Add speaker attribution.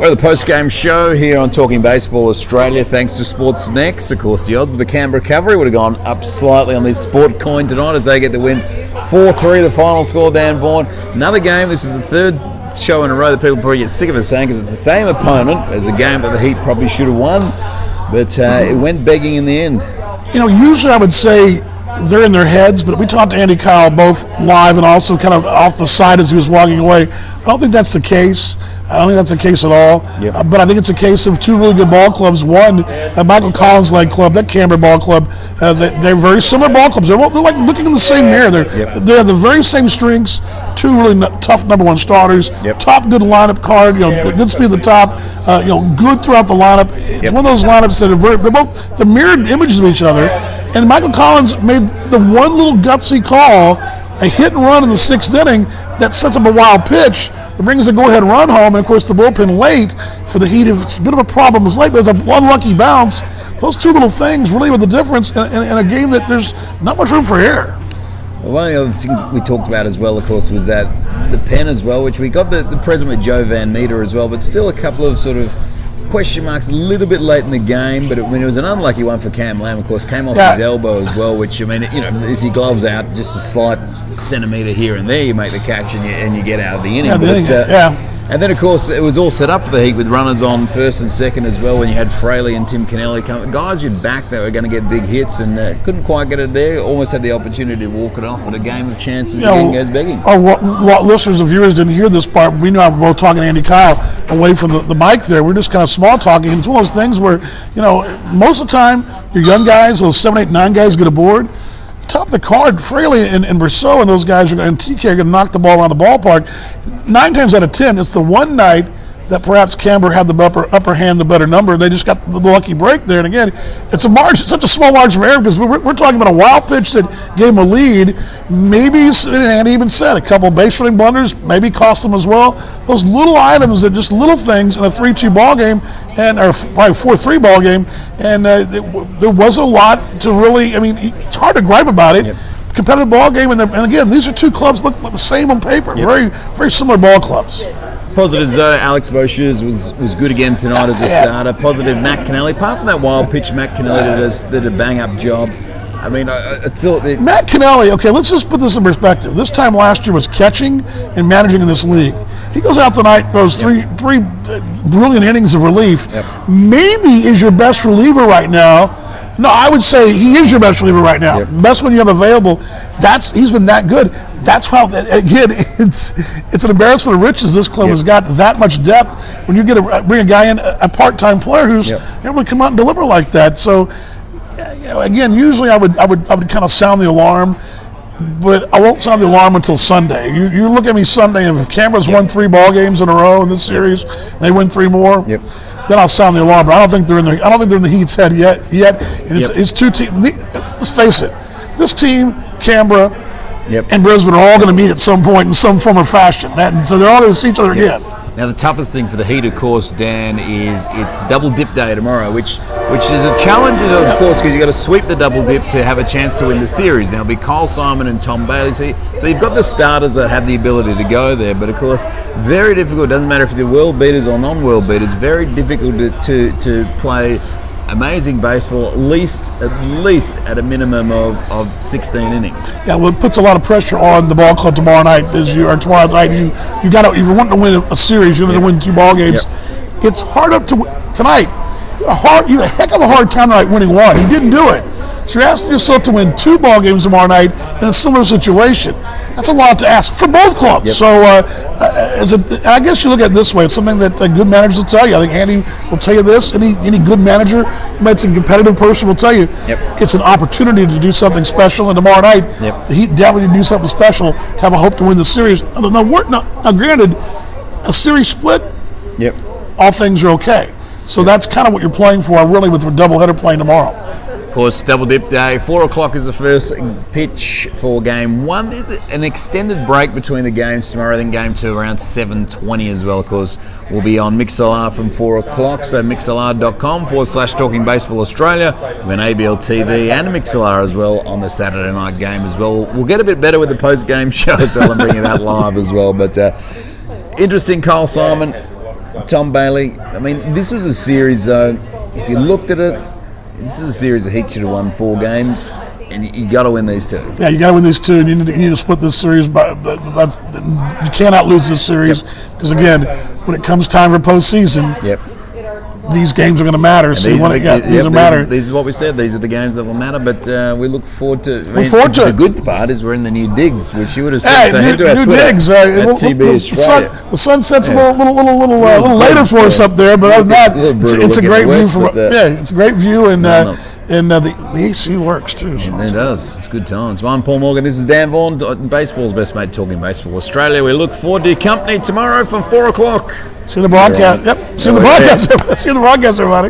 Speaker 1: Well, the post-game show here on Talking Baseball Australia, thanks to Sportsnext. Of course, the odds of the Canberra Cavalry would have gone up slightly on this sport coin tonight as they get the win 4-3, the final score, Dan Vaughan. Another game, this is the third show in a row that people probably get sick of us saying because it's the same opponent as a game that the Heat probably should have won, but it went begging in the end.
Speaker 2: You know, usually I would say they're in their heads, but we talked to Andy Kyle both live and also kind of off the side as he was walking away. I don't think that's the case. I don't think that's the case at all.
Speaker 1: Yep.
Speaker 2: But I think it's a case of two really good ball clubs. One, Michael Collins-led club, that Canberra ball club, they're very similar ball clubs. They're like looking in the same mirror. They have the very same strengths, two really tough number one starters, top good lineup card, good speed at the top, good throughout the lineup. It's one of those lineups that they're both the mirrored images of each other. And Michael Collins made the one little gutsy call, a hit and run in the sixth inning that sets up a wild pitch that brings the go-ahead run home, and of course the bullpen late for the Heat. It's a bit of a problem. It was late, but it was an unlucky bounce. Those two little things really were the difference in a game that there's not much room for error.
Speaker 1: Well, one of the other things we talked about as well, of course, was that the pen as well, which we got the present with Joe Van Meter as well, but still a couple of sort of question marks a little bit late in the game, but it was an unlucky one for Cam Lamb, of course, came off his elbow as well, which, I mean, if your glove's out just a slight centimetre here and there, you make the catch and you get out of the inning. And then, of course, it was all set up for the Heat with runners on first and second as well when you had Fraley and Tim Kennelly come. Guys you'd back that were going to get big hits and couldn't quite get it there. Almost had the opportunity to walk it off, but a game of chances again goes begging.
Speaker 2: Our listeners and viewers didn't hear this part. We know we're both talking to Andy Kyle away from the mic there. We're just kind of small talking. And it's one of those things where, most of the time, your young guys, those 7, 8, 9 guys get aboard. Top of the card, Fraley and Brousseau and those guys and TK are going to knock the ball around the ballpark. 9 times out of 10, it's the one night that perhaps Canberra had the upper hand, the better number. They just got the lucky break there. And again, it's a margin, such a small margin of error because we're talking about a wild pitch that gave them a lead. Maybe, and Andy even said, a couple of base running blunders maybe cost them as well. Those little items are just little things in a 3-2 ball game, or probably 4-3 ball game. And there was a lot to really, it's hard to gripe about it. Competitive ball game, and again, these are two clubs look the same on paper. Very, very similar ball clubs.
Speaker 1: Positives though, Alex Boschers was good again tonight as a starter. Positive, Matt Kennelly. Apart from that wild pitch, Matt Kennelly did a bang-up job. I thought that
Speaker 2: Matt Kennelly, okay, let's just put this in perspective. This time last year was catching and managing in this league. He goes out tonight, throws three brilliant innings of relief. Maybe is your best reliever right now. No, I would say he is your best reliever right now. The best one you have available. He's been that good. That's how, again, it's an embarrassment of riches. This club has got that much depth. When you bring a guy in, a part-time player who's able to come out and deliver like that. So, again, usually I would kind of sound the alarm, but I won't sound the alarm until Sunday. You look at me Sunday, and if Canberra's won 3 ball games in a row in this series, and they win 3 more. Then I'll sound the alarm. But I don't think they're in the Heat's head yet. And it's two teams. Let's face it. This team, Canberra, and Brisbane are all going to meet at some point in some form or fashion. So they're all going to see each other again.
Speaker 1: Now the toughest thing for the Heat, of course, Dan, is it's double dip day tomorrow, which is a challenge, of course, because you've got to sweep the double dip to have a chance to win the series. Now it'll be Kyle Simon and Tom Bailey. So you've got the starters that have the ability to go there, but of course, very difficult. It doesn't matter if they're world beaters or non-world beaters. Very difficult to play amazing baseball, at least at a minimum of 16 innings.
Speaker 2: Yeah, well, it puts a lot of pressure on the ball club tomorrow night. Tomorrow night, you got to, if you're wanting to win a series, you're going to win 2 ball games. It's hard up to tonight. You had a heck of a hard time tonight winning 1. You didn't do it. So you're asking yourself to win 2 ball games tomorrow night in a similar situation. That's a lot to ask for both clubs. So I guess you look at it this way. It's something that good managers will tell you. I think Andy will tell you this. Any good manager, some competitive person will tell you it's an opportunity to do something special. And tomorrow night, the Heat definitely do something special to have a hope to win the series. Now granted, a series split, all things are okay. So that's kind of what you're playing for, really, with a doubleheader playing tomorrow.
Speaker 1: Of course, double dip day. 4 o'clock is the first pitch for game 1. There's an extended break between the games tomorrow. Then game 2 around 7:20 as well. Of course, we'll be on Mixlr from 4 o'clock. So mixlr.com/Talking Baseball Australia. Then ABL TV and Mixlr as well on the Saturday night game as well. We'll get a bit better with the post-game show as well and bring it out live as well. But interesting, Kyle Simon. Tom Bailey. I mean, this was a series, though. If you looked at it, this is a series that Heat should have won 4 games, and you got to win these 2.
Speaker 2: Yeah, you got to win these 2, and you need to split this series. You cannot lose this series because, again, when it comes time for postseason, these games are going to matter. So these matter.
Speaker 1: This is what we said. These are the games that will matter. But we look forward to.
Speaker 2: The
Speaker 1: good part is we're in the new digs, which you would have said.
Speaker 2: New digs. The sun sets a little later for us up there, but other than that, it's a great view. It's a great view, and the AC works too. So
Speaker 1: it does. It's good times. I'm Paul Morgan. This is Dan Vaughan, baseball's best mate, talking baseball Australia. We look forward to your company tomorrow from 4:00.
Speaker 2: See you in the broadcast. Yep. See you in the broadcast. See you in the broadcast, everybody.